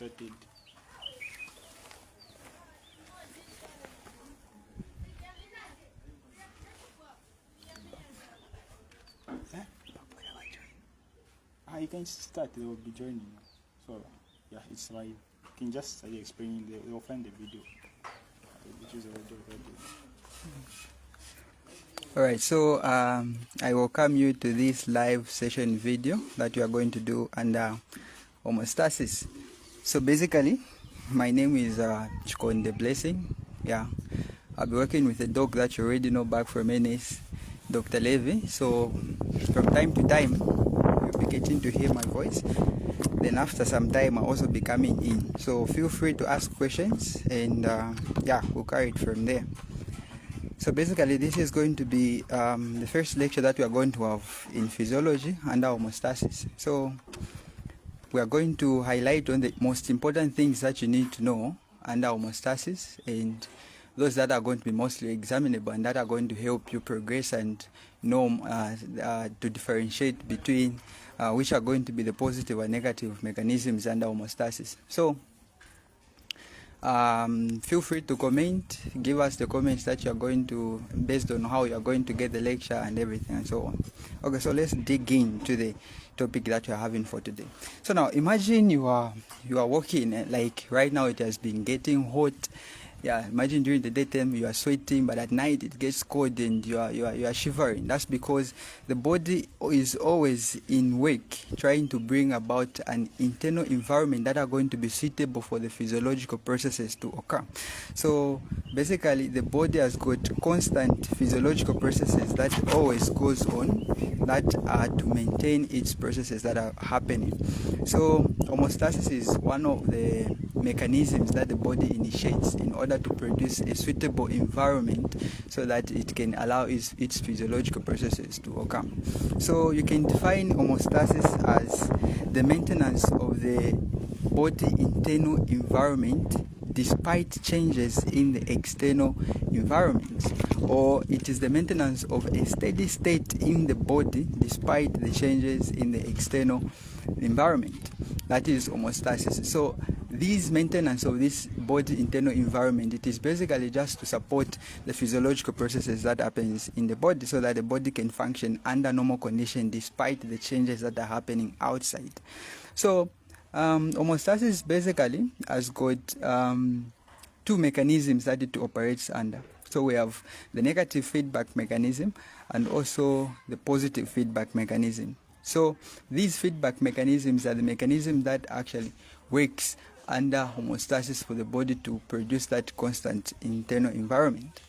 started. You can start, they will be joining. So, yeah, it's live. You can just start explaining, they'll find the video, which is already recorded. Alright, so I welcome you to this live session video that we are going to do under homeostasis. So basically, my name is Chikonde Blessing. Yeah, I'll be working with a dog that you already know back from NS, Dr. Levy. So from time to time, you'll be getting to hear my voice. Then after some time, I'll also be coming in. So feel free to ask questions, and yeah, we'll carry it from there. So basically, this is going to be the first lecture that we are going to have in physiology under homeostasis. So we are going to highlight on the most important things that you need to know under homeostasis, and those that are going to be mostly examinable and that are going to help you progress and know to differentiate between which are going to be the positive and negative mechanisms under homeostasis. So feel free to comment, give us the comments that you are going to, based on how you are going to get the lecture and everything and so on. Okay, so let's dig into the topic that we are having for today. So now imagine you are walking, like right now it has been getting hot. Yeah, imagine during the daytime you are sweating, but at night it gets cold and you are shivering. That's because the body is always in work, trying to bring about an internal environment that are going to be suitable for the physiological processes to occur. So basically, the body has got constant physiological processes that always goes on, that are to maintain its processes that are happening. So homeostasis is one of the mechanisms that the body initiates in order to produce a suitable environment so that it can allow its physiological processes to occur. So you can define homeostasis as the maintenance of the body internal environment despite changes in the external environment, or it is the maintenance of a steady state in the body despite the changes in the external environment. That is homeostasis. So this maintenance of this body internal environment, it is basically just to support the physiological processes that happens in the body so that the body can function under normal conditions despite the changes that are happening outside. So homeostasis basically has got two mechanisms that it operates under. So we have the negative feedback mechanism and also the positive feedback mechanism. So these feedback mechanisms are the mechanism that actually works under homeostasis for the body to produce that constant internal environment.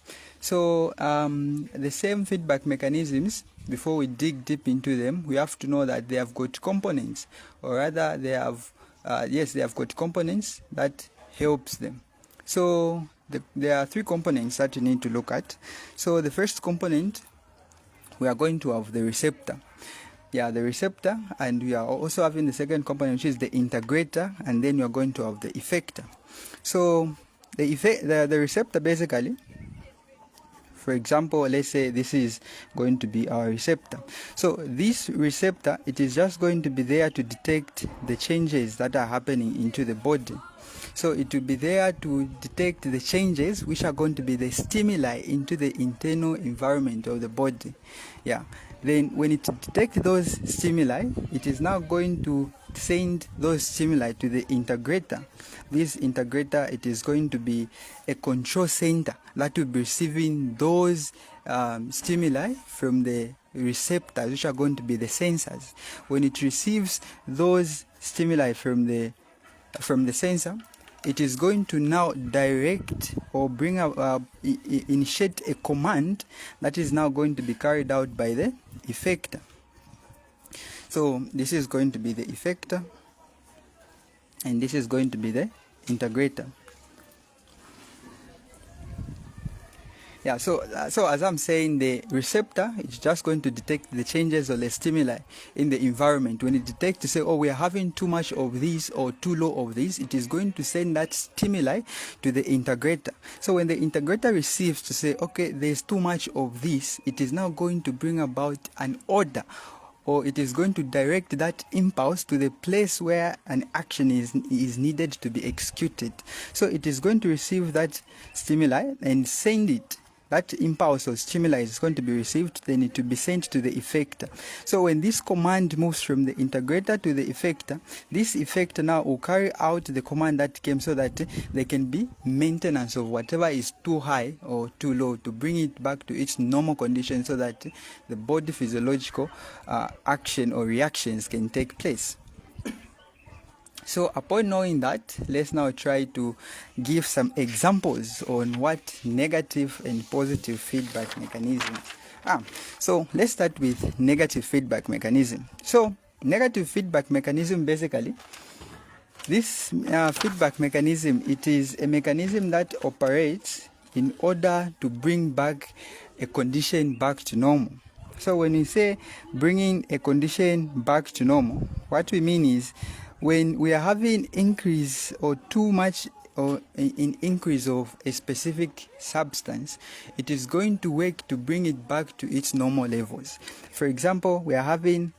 So the same feedback mechanisms, before we dig deep into them, we have to know that they have got components, or rather they have got components that helps them. So there are three components that you need to look at. So the first component, we are going to have the receptor. Yeah, the receptor, and we are also having the second component, which is the integrator, and then you are going to have the effector. So the receptor basically, for example, let's say this is going to be our receptor. So this receptor, it is just going to be there to detect the changes that are happening into the body. So it will be there to detect the changes which are going to be the stimuli into the internal environment of the body. Yeah. Then when it detects those stimuli, it is now going to send those stimuli to the integrator. This integrator, it is going to be a control center that will be receiving those stimuli from the receptors, which are going to be the sensors. When it receives those stimuli from the sensor, it is going to now direct or bring initiate a command that is now going to be carried out by the effector. So this is going to be the effector, and this is going to be the integrator. Yeah, so as I'm saying, the receptor is just going to detect the changes or the stimuli in the environment. When it detects to say, oh, we are having too much of this or too low of this, it is going to send that stimuli to the integrator. So when the integrator receives to say, okay, there's too much of this, it is now going to bring about an order or it is going to direct that impulse to the place where an action is needed to be executed. So it is going to receive that stimuli and send it. That impulse or stimuli is going to be received, then it will be sent to the effector. So when this command moves from the integrator to the effector, this effector now will carry out the command that came, so that there can be maintenance of whatever is too high or too low, to bring it back to its normal condition, so that the body physiological action or reactions can take place. So upon knowing that, let's now try to give some examples on what negative and positive feedback mechanisms are. So let's start with negative feedback mechanism. So negative feedback mechanism, basically, this feedback mechanism, it is a mechanism that operates in order to bring back a condition back to normal. So when we say bringing a condition back to normal, what we mean is when we are having increase or too much or an increase of a specific substance, it is going to work to bring it back to its normal levels. For example, we are having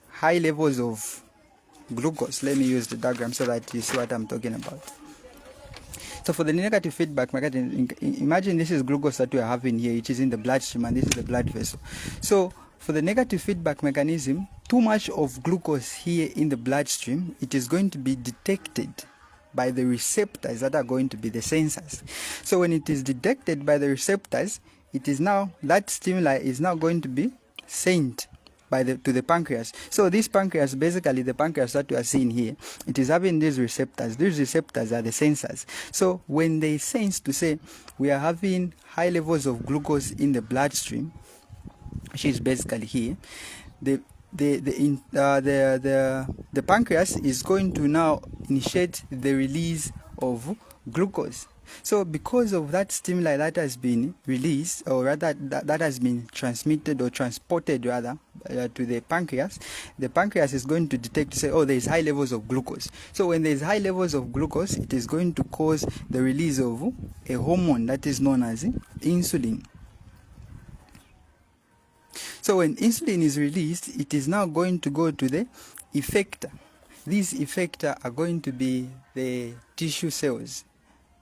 high levels of glucose. Let me use the diagram so that you see what I'm talking about. So for the negative feedback mechanism, imagine this is glucose that we are having here. It is in the bloodstream and this is the blood vessel. So for the negative feedback mechanism, too much of glucose here in the bloodstream, it is going to be detected by the receptors that are going to be the sensors. So when it is detected by the receptors, it is now, that stimuli is now going to be sent to the pancreas. So this pancreas, basically the pancreas that we are seeing here, it is having these receptors. These receptors are the sensors. So when they sense to say we are having high levels of glucose in the bloodstream, which is basically here, the pancreas is going to now initiate the release of glucose. So because of that stimuli that has been released, or rather that has been transmitted or transported rather to the pancreas is going to detect, to say, oh, there is high levels of glucose. So when there is high levels of glucose, it is going to cause the release of a hormone that is known as insulin. So when insulin is released, it is now going to go to the effector. These effector are going to be the tissue cells,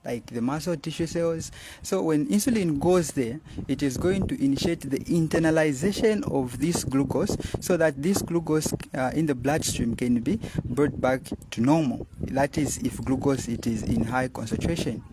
like the muscle tissue cells. So when insulin goes there, it is going to initiate the internalization of this glucose, so that this glucose in the bloodstream can be brought back to normal. That is, if glucose it is in high concentration.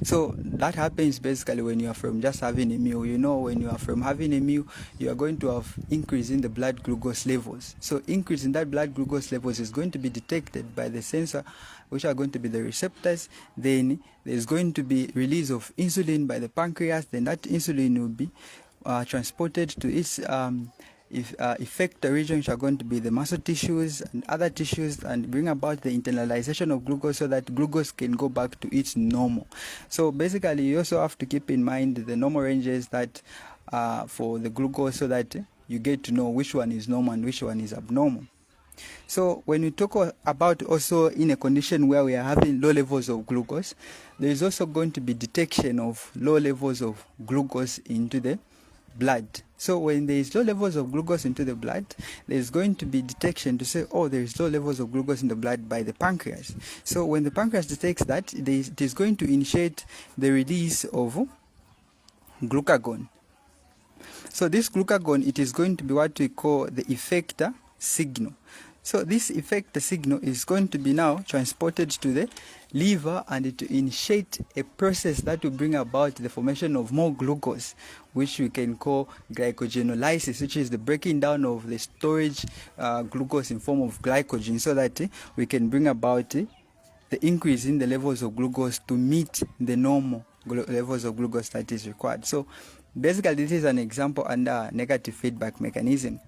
So that happens basically when you are from just having a meal. You know, when you are from having a meal, you are going to have increase in the blood glucose levels. So increase in that blood glucose levels is going to be detected by the sensor, which are going to be the receptors. Then there's going to be release of insulin by the pancreas. Then that insulin will be transported to its effector region, which are going to be the muscle tissues and other tissues, and bring about the internalization of glucose, so that glucose can go back to its normal. So basically, you also have to keep in mind the normal ranges that for the glucose, so that you get to know which one is normal and which one is abnormal. So when we talk about also in a condition where we are having low levels of glucose, there is also going to be detection of low levels of glucose into the blood. So when there is low levels of glucose into the blood, there is going to be detection to say, oh, there is low levels of glucose in the blood by the pancreas. So when the pancreas detects that, it is going to initiate the release of glucagon. So this glucagon, it is going to be what we call the effector signal. So this effector signal is going to be now transported to the liver, and it will initiate a process that will bring about the formation of more glucose, which we can call glycogenolysis, which is the breaking down of the storage glucose in form of glycogen, so that we can bring about the increase in the levels of glucose to meet the normal levels of glucose that is required. So basically, this is an example under negative feedback mechanism,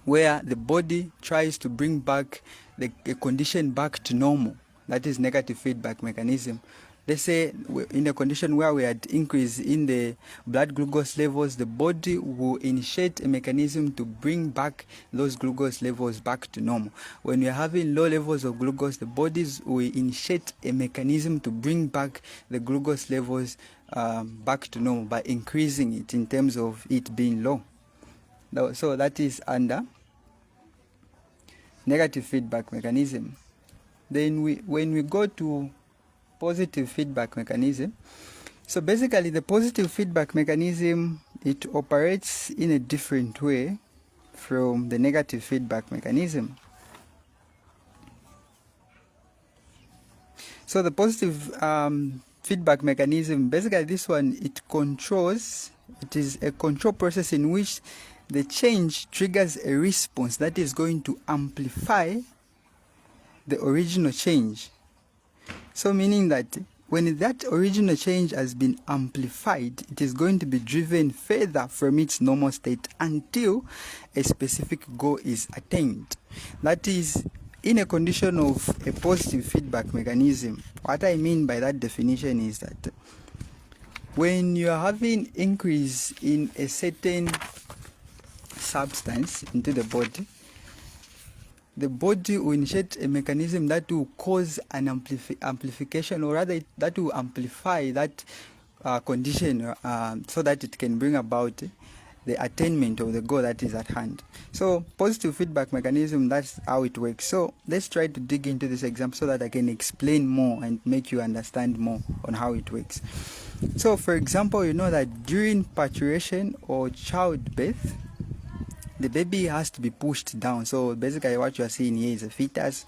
where the body tries to bring back the condition back to normal. That is negative feedback mechanism. Let's say in a condition where we had increase in the blood glucose levels, the body will initiate a mechanism to bring back those glucose levels back to normal. When we are having low levels of glucose, the bodies will initiate a mechanism to bring back the glucose levels back to normal by increasing it in terms of it being low. So that is under negative feedback mechanism. Then when we go to positive feedback mechanism, so basically the positive feedback mechanism, it operates in a different way from the negative feedback mechanism. So the positive feedback mechanism, basically this one, it is a control process in which the change triggers a response that is going to amplify the original change. So meaning that when that original change has been amplified, it is going to be driven further from its normal state until a specific goal is attained. That is in a condition of a positive feedback mechanism. What I mean by that definition is that when you are having increase in a certain substance into the body will initiate a mechanism that will cause an amplification, or rather that will amplify that condition so that it can bring about the attainment of the goal that is at hand. So positive feedback mechanism, that's how it works. So let's try to dig into this example so that I can explain more and make you understand more on how it works. So for example, you know that during parturition or childbirth, the baby has to be pushed down. So basically what you are seeing here is a fetus.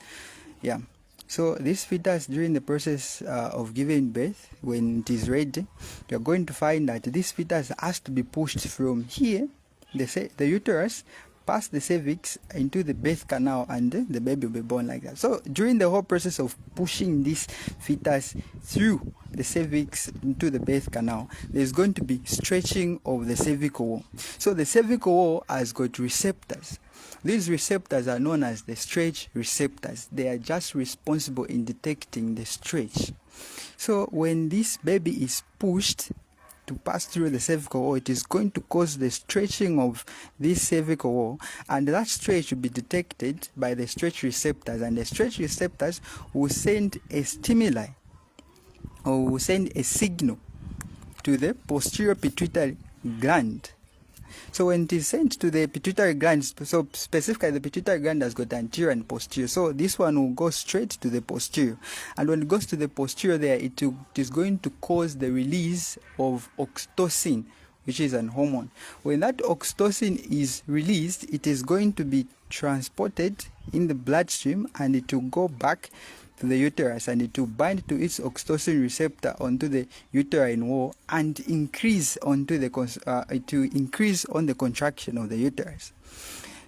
Yeah. So this fetus, during the process of giving birth, when it is ready, you're going to find that this fetus has to be pushed from here, the uterus, past the cervix into the birth canal, and the baby will be born like that. So during the whole process of pushing this fetus through the cervix into the birth canal, there's going to be stretching of the cervical wall. So the cervical wall has got receptors. These receptors are known as the stretch receptors. They are just responsible in detecting the stretch. So when this baby is pushed to pass through the cervical wall, it is going to cause the stretching of this cervical wall, and that stretch will be detected by the stretch receptors, and the stretch receptors will send a stimuli, or will send a signal to the posterior pituitary gland. So when it is sent to the pituitary gland, so specifically the pituitary gland has got anterior and posterior, so this one will go straight to the posterior, and when it goes to the posterior there, it is going to cause the release of oxytocin, which is an hormone. When that oxytocin is released, it is going to be transported in the bloodstream, and it will go back to the uterus, and it will bind to its oxytocin receptor onto the uterine wall and increase onto the it will increase on the contraction of the uterus.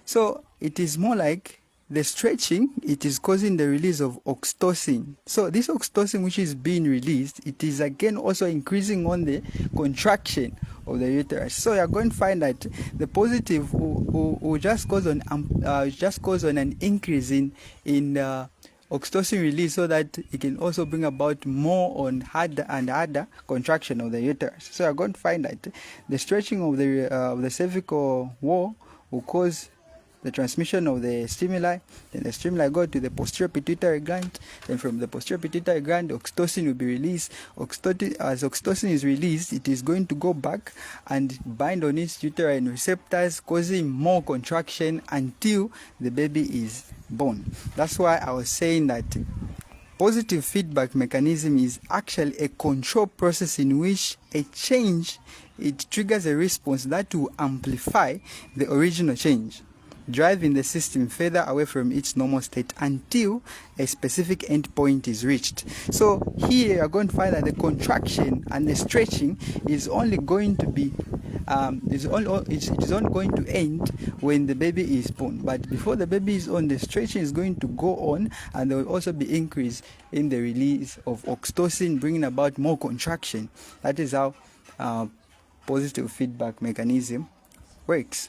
So it is more like the stretching, it is causing the release of oxytocin. So this oxytocin which is being released, it is again also increasing on the contraction of the uterus. So you are going to find that the positive will just cause on an increase in oxytocin release, so that it can also bring about more on harder and harder contraction of the uterus. So you're going to find that the stretching of the cervical wall will cause the transmission of the stimuli. Then the stimuli go to the posterior pituitary gland. Then from the posterior pituitary gland, oxytocin will be released. As oxytocin is released, it is going to go back and bind on its uterine receptors, causing more contraction until the baby is born. That's why I was saying that positive feedback mechanism is actually a control process in which a change, it triggers a response that will amplify the original change, driving the system further away from its normal state until a specific endpoint is reached. So here you are going to find that the contraction and the stretching is only going to be it is only going to end when the baby is born. But before the baby is born, the stretching is going to go on, and there will also be increase in the release of oxytocin, bringing about more contraction. That is how positive feedback mechanism works.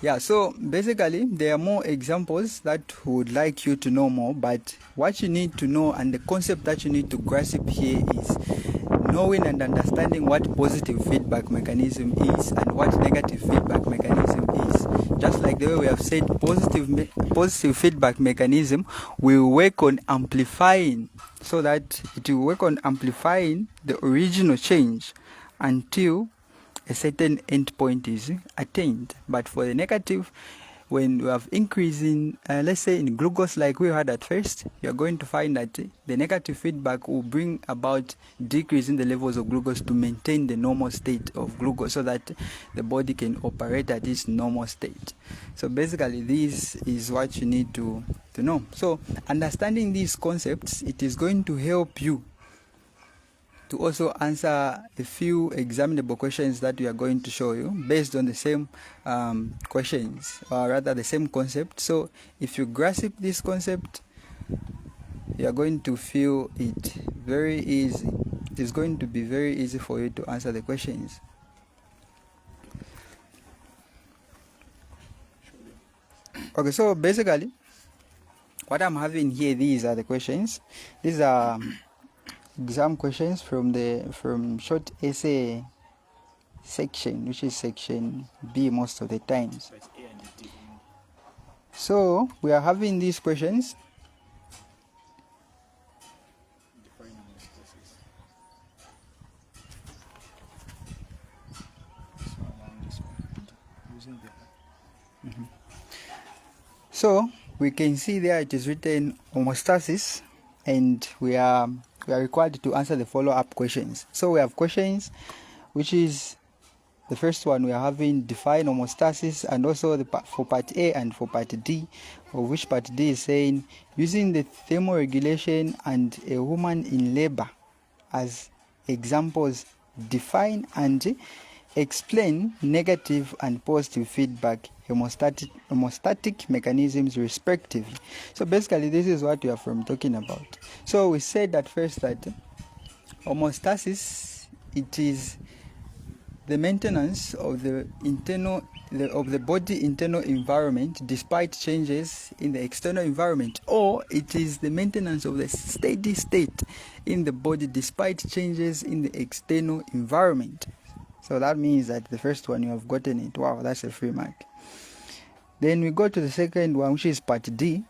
Yeah, so basically there are more examples that would like you to know more, but what you need to know and the concept that you need to grasp here is knowing and understanding what positive feedback mechanism is and what negative feedback mechanism is. Just like the way we have said, positive feedback mechanism will work on amplifying so that it will work on amplifying the original change until a certain endpoint is attained. But for the negative, when you have increase in, let's say in glucose like we had at first, you're going to find that the negative feedback will bring about decrease in the levels of glucose to maintain the normal state of glucose so that the body can operate at its normal state. So basically this is what you need to know. So understanding these concepts, it is going to help you to also answer a few examinable questions that we are going to show you based on the same questions, or rather the same concept. So if you grasp this concept, you are going to feel it very easy. It is going to be very easy for you to answer the questions. Okay, so basically what I'm having here, these are the questions. These are exam questions from short essay section, which is section B most of the times. So we are having these questions. So we can see there it is written homeostasis, and we are required to answer the follow-up questions. So we have questions, which is the first one. We are having define homeostasis, and also for part A and for part D, of which part D is saying using the thermoregulation and a woman in labor as examples, define and explain negative and positive feedback homeostatic mechanisms respectively. So basically this is what we are talking about. So we said at first that homeostasis, it is the maintenance of the body internal environment despite changes in the external environment, or it is the maintenance of the steady state in the body despite changes in the external environment. So that means that the first one, you have gotten it. Wow, that's a free mark. Then we go to the second one, which is part D,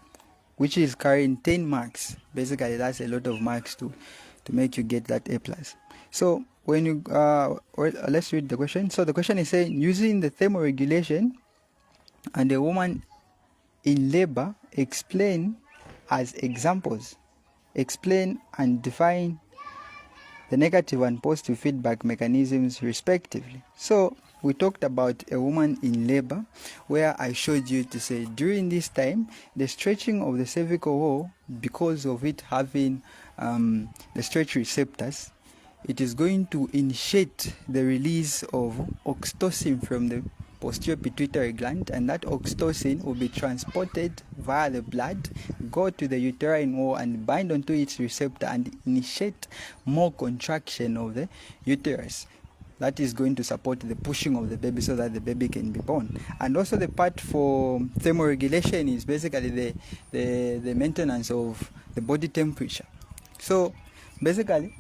which is carrying 10 marks. Basically, that's a lot of marks to make you get that A+. So when you let's read the question. So the question is saying, using the thermoregulation and a woman in labor, explain as examples, explain and define the negative and positive feedback mechanisms respectively. So we talked about a woman in labor, where I showed you to say during this time the stretching of the cervical wall, because of it having the stretch receptors, it is going to initiate the release of oxytocin from the posterior pituitary gland, and that oxytocin will be transported via the blood, go to the uterine wall and bind onto its receptor and initiate more contraction of the uterus. That is going to support the pushing of the baby so that the baby can be born. And also the part for thermoregulation is basically the maintenance of the body temperature. So basically,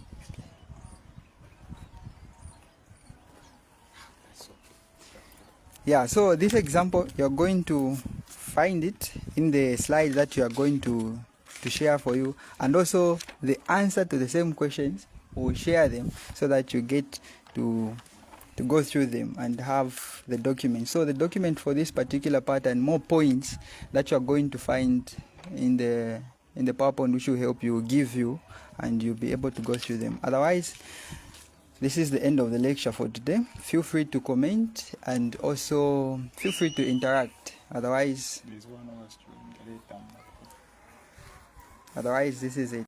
yeah, so this example, you're going to find it in the slide that you are going to share for you, and also the answer to the same questions, we'll share them so that you get to go through them and have the document. So the document for this particular part and more points that you are going to find in the PowerPoint, which will help you, give you, and you'll be able to go through them. Otherwise, this is the end of the lecture for today. Feel free to comment and also feel free to interact. Otherwise, this is it.